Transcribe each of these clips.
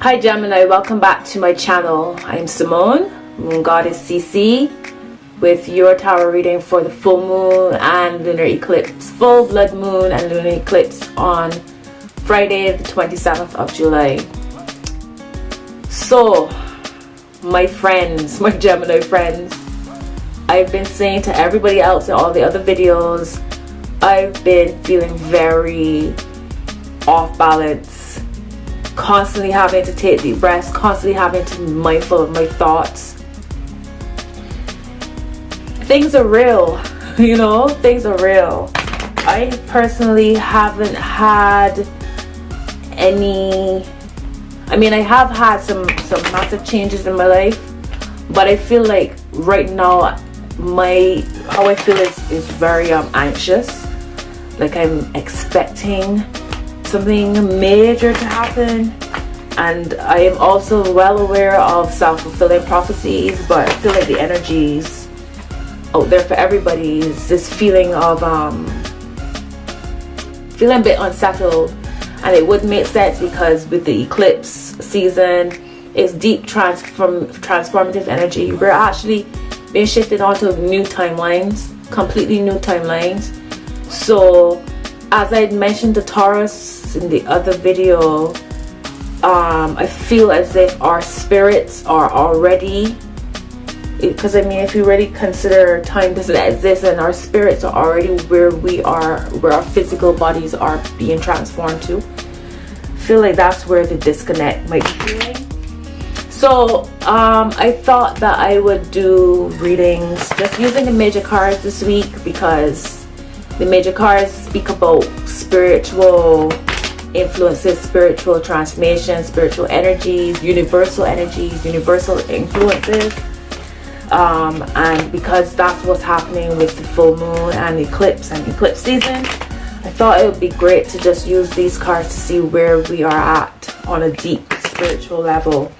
Hi Gemini, welcome back to my channel. I'm Simone, Moon Goddess Sisi, with your tarot reading for the full moon and lunar eclipse, full blood moon and lunar eclipse on Friday the 27th of July. So, my friends, my Gemini friends, I've been saying to everybody else in all the other videos, I've been feeling very off balance, constantly having to take deep breaths, constantly having to be mindful of my thoughts. Things are real, you know, things are real. I personally haven't had any, I mean, I have had some massive changes in my life, but I feel like right now how I feel is very anxious. Like I'm expecting something major to happen, and I am also well aware of self-fulfilling prophecies, but I feel like the energies out there for everybody is this feeling of feeling a bit unsettled. And it would make sense because with the eclipse season, it's deep transformative energy. We're actually being shifted onto new timelines, completely new timelines. So as I mentioned the Taurus in the other video, I feel as if our spirits are already, because I mean, if you really consider time doesn't exist, and our spirits are already where we are, where our physical bodies are being transformed to. I feel like that's where the disconnect might be feeling. So I thought that I would do readings just using the major cards this week, because the major cards speak about spiritual influences, spiritual transformation, spiritual energies, universal influences. And because that's what's happening with the full moon and eclipse season, I thought it would be great to just use these cards to see where we are at on a deep spiritual level.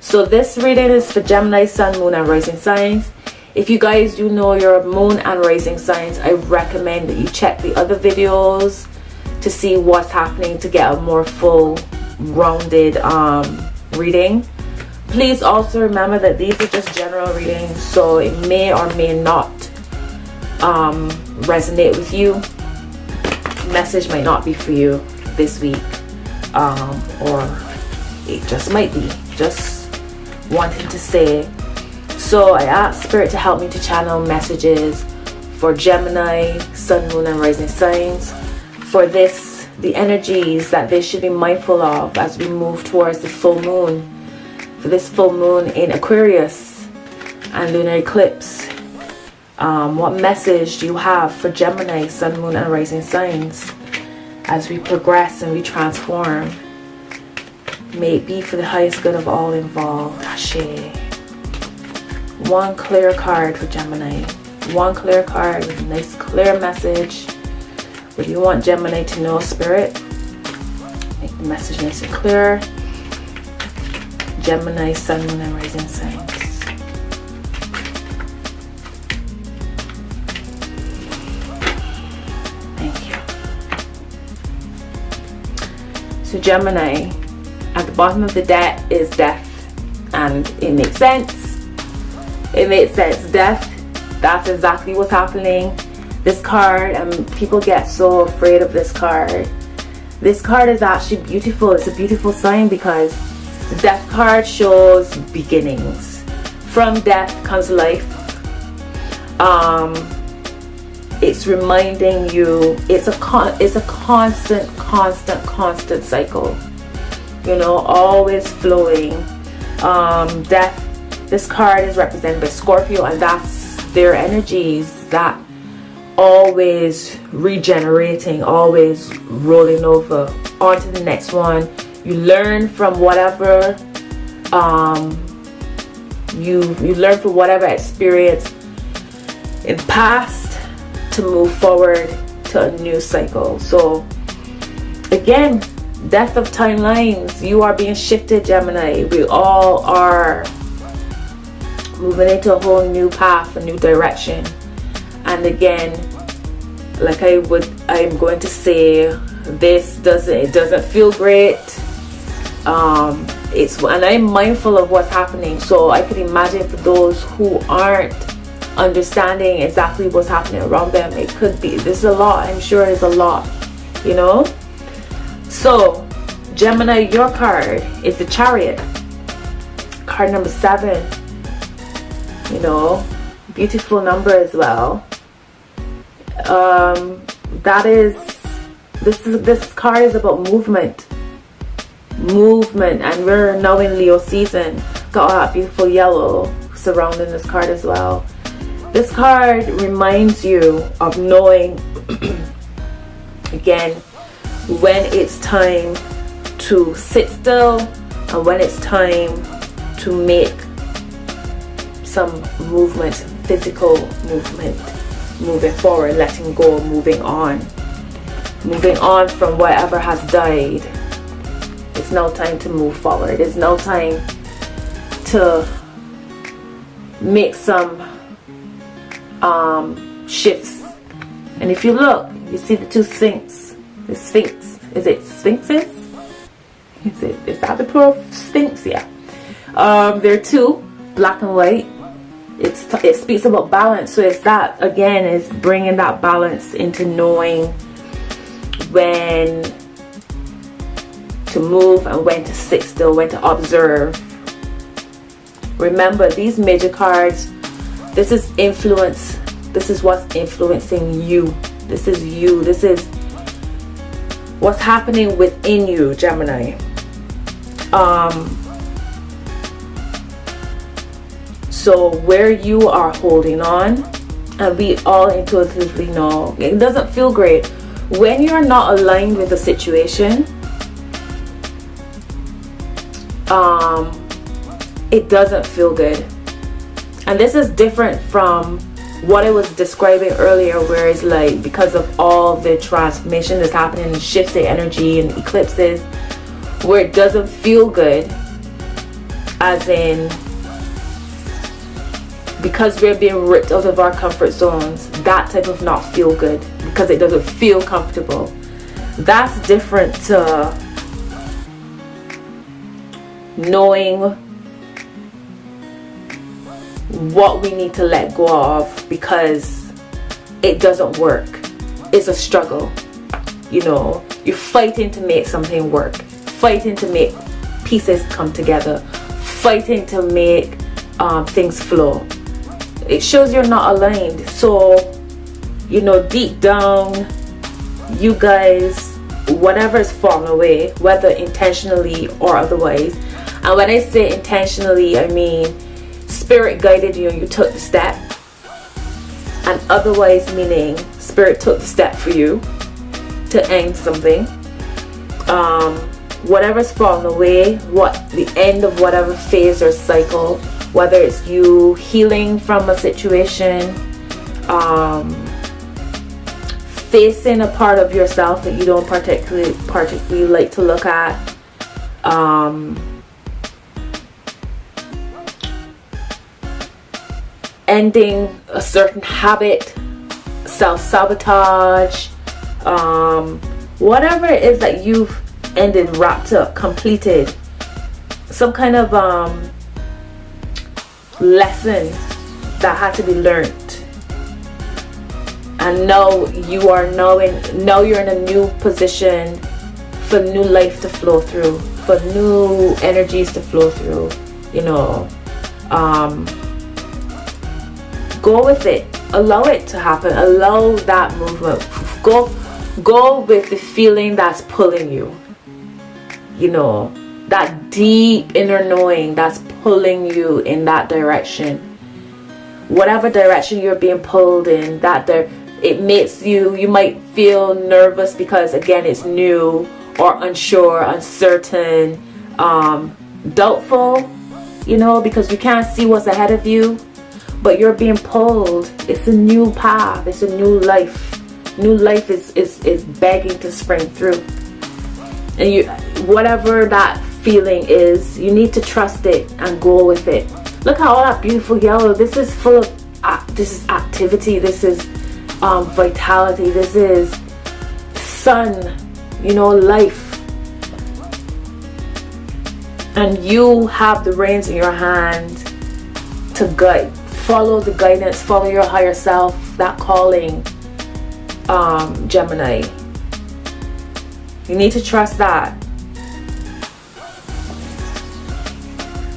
So this reading is for Gemini, Sun, Moon and Rising signs. If you guys do know your moon and rising signs, I recommend that you check the other videos to see what's happening, to get a more full rounded reading. Please also remember that these are just general readings, so it may or may not resonate with you. Message might not be for you this week, or it just might be just wanting to say. So I asked Spirit to help me to channel messages for Gemini, Sun, Moon and Rising signs, for this, the energies that they should be mindful of as we move towards the full moon, for this full moon in Aquarius and lunar eclipse. What message do you have for Gemini, Sun, Moon and Rising signs as we progress and we transform? May it be for the highest good of all involved. Ashe. One clear card for Gemini. One clear card with a nice clear message. What do you want Gemini to know, Spirit? Make the message nice and clear. Gemini, Sun, Moon and Rising signs. Thank you. So Gemini, at the bottom of the deck is death, and it makes sense. It makes sense. Death, that's exactly what's happening. This card, and people get so afraid of this card. This card is actually beautiful. It's a beautiful sign because the death card shows beginnings. From death comes life. It's reminding you, it's a constant cycle. You know, always flowing. Death, this card is represented by Scorpio, and that's their energies, that always regenerating, always rolling over onto the next one. You learn from whatever you learn from whatever experience in the past to move forward to a new cycle. So again, death of timelines. You are being shifted, Gemini. We all are moving into a whole new path, a new direction. And again, like I'm going to say, this doesn't feel great. and I'm mindful of what's happening, so I can imagine for those who aren't understanding exactly what's happening around them, it could be, this is a lot. I'm sure it's a lot, you know. So Gemini, your card is the Chariot, card number 7. You know, beautiful number as well. That is, this card is about movement, and we're now in Leo season. Got all that beautiful yellow surrounding this card as well. This card reminds you of knowing again when it's time to sit still and when it's time to make some movement, physical movement, moving forward, letting go, moving on from whatever has died. It's now time to move forward. It's now time to make some shifts. And if you look, you see the two sphinx. The sphinx. Is it sphinxes? Is that the plural? Sphinx? Yeah. There are two, black and white. It speaks about balance. So it's that, again, is bringing that balance into knowing when to move and when to sit still, when to observe. Remember, these major cards, this is influence. This is what's influencing you. This is you. This is what's happening within you, Gemini. So where you are holding on, and we all intuitively know, it doesn't feel great when you're not aligned with the situation. It doesn't feel good. And this is different from what I was describing earlier, where it's like, because of all the transformation that's happening, shifts in energy and eclipses, where it doesn't feel good, as in, because we're being ripped out of our comfort zones, that type of not feel good, because it doesn't feel comfortable. That's different to knowing what we need to let go of because it doesn't work. It's a struggle. You know, you're fighting to make something work, fighting to make pieces come together, fighting to make things flow. It shows you're not aligned. So, you know, deep down, you guys, whatever is falling away, whether intentionally or otherwise, and when I say intentionally, I mean spirit guided you and you took the step, and otherwise meaning spirit took the step for you to end something. Whatever's fallen away, what the end of whatever phase or cycle, whether it's you healing from a situation, facing a part of yourself that you don't particularly like to look at, ending a certain habit, self-sabotage, whatever it is that you've ended, wrapped up, completed, some kind of lesson that had to be learned, and now you're in a new position for new life to flow through, for new energies to flow through, you know. Go with it, allow it to happen, allow that movement, go with the feeling that's pulling you, you know, that deep inner knowing that's pulling you in that direction. Whatever direction you're being pulled in, it makes you might feel nervous because, again, it's new or unsure, uncertain, doubtful, you know, because you can't see what's ahead of you, but you're being pulled. It's a new path, it's a new life. New life is begging to spring through, and you, whatever that feeling is, you need to trust it and go with it. Look at all that beautiful yellow. This is full of this is activity, this is vitality, this is sun, you know, life. and you have the reins in your hand to guide. Follow the guidance, follow your higher self, that calling, Gemini. You need to trust that.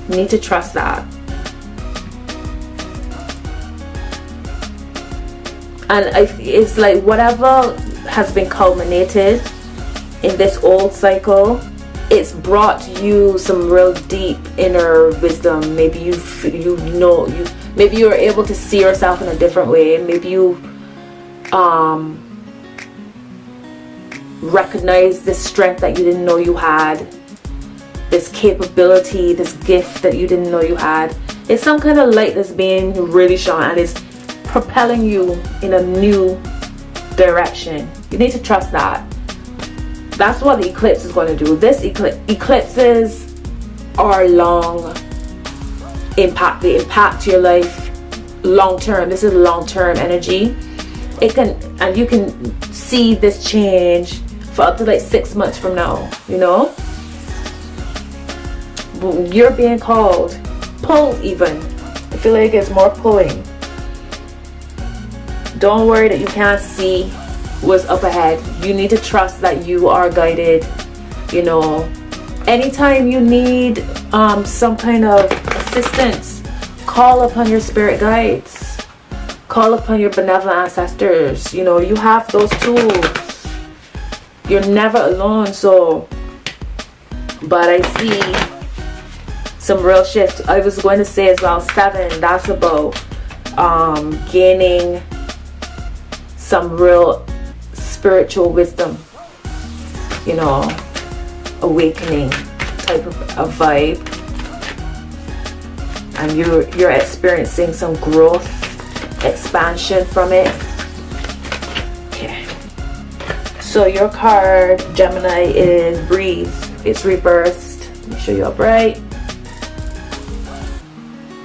You need to trust that. And it's like whatever has been culminated in this old cycle, it's brought you some real deep inner wisdom. Maybe maybe you're able to see yourself in a different way. Maybe you recognize this strength that you didn't know you had, this capability, this gift that you didn't know you had. It's some kind of light that's being really shone and it's propelling you in a new direction. You need to trust that. That's what the eclipse is going to do. This eclipses are long impact. They impact your life long term. This is long term energy. And you can see this change for up to like 6 months from now, you know. You're being called, pulled even. I feel like it's more pulling. Don't worry that you can't see what's up ahead. You need to trust that you are guided, you know. Anytime you need some kind of assistance, call upon your spirit guides, call upon your benevolent ancestors. You know, you have those tools. You're never alone. So, but I see some real shift. I was going to say as well, 7, that's about gaining some real spiritual wisdom, you know, awakening type of a vibe, and you're experiencing some growth, expansion from it. Okay, so your card, Gemini, is breathe. It's reversed. Let me show you upright.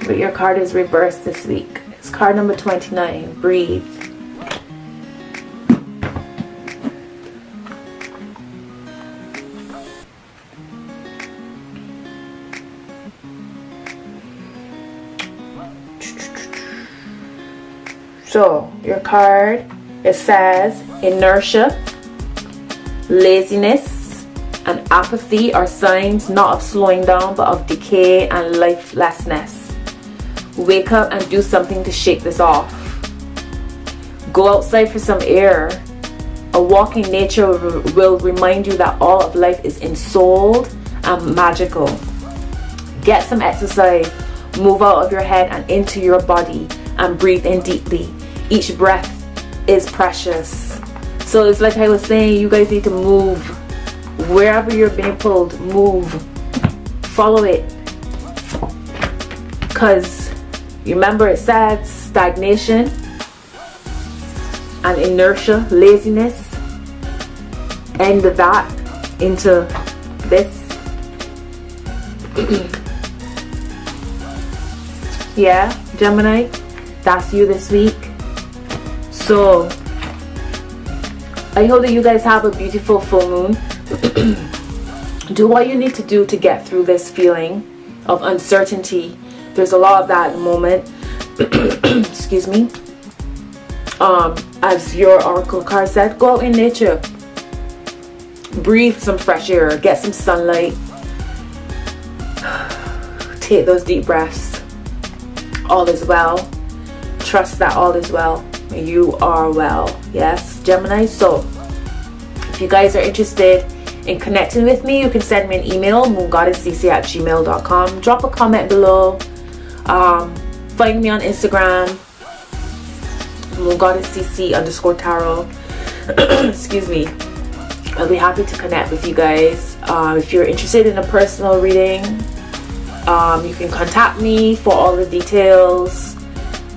But your card is reversed this week. It's card number 29, breathe. So your card, it says inertia, laziness, and apathy are signs not of slowing down but of decay and lifelessness. Wake up and do something to shake this off. Go outside for some air. A walk in nature will remind you that all of life is ensouled and magical. Get some exercise. Move out of your head and into your body and breathe in deeply. Each breath is precious. So it's like I was saying, you guys need to move. Wherever you're being pulled, move. Follow it. Because remember, it said stagnation and inertia, laziness. End that into this. Yeah, Gemini, that's you this week. So I hope that you guys have a beautiful full moon. Do what you need to do to get through this feeling of uncertainty. There's a lot of that at the moment. Excuse me. As your oracle card said, go out in nature. Breathe some fresh air. Get some sunlight. Take those deep breaths. All is well. Trust that all is well. You are well. Yes, Gemini. So if you guys are interested in connecting with me, you can send me an email, moongoodesssisi@gmail.com. Drop a comment below. Find me on Instagram, moongoodesssisi_tarot. Excuse me. I'll be happy to connect with you guys. If you're interested in a personal reading, you can contact me for all the details.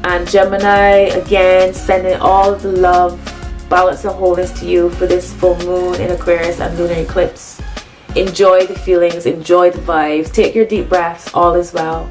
And Gemini, again, sending all the love, balance, and wholeness to you for this full moon in Aquarius and lunar eclipse. Enjoy the feelings, enjoy the vibes, take your deep breaths, all is well.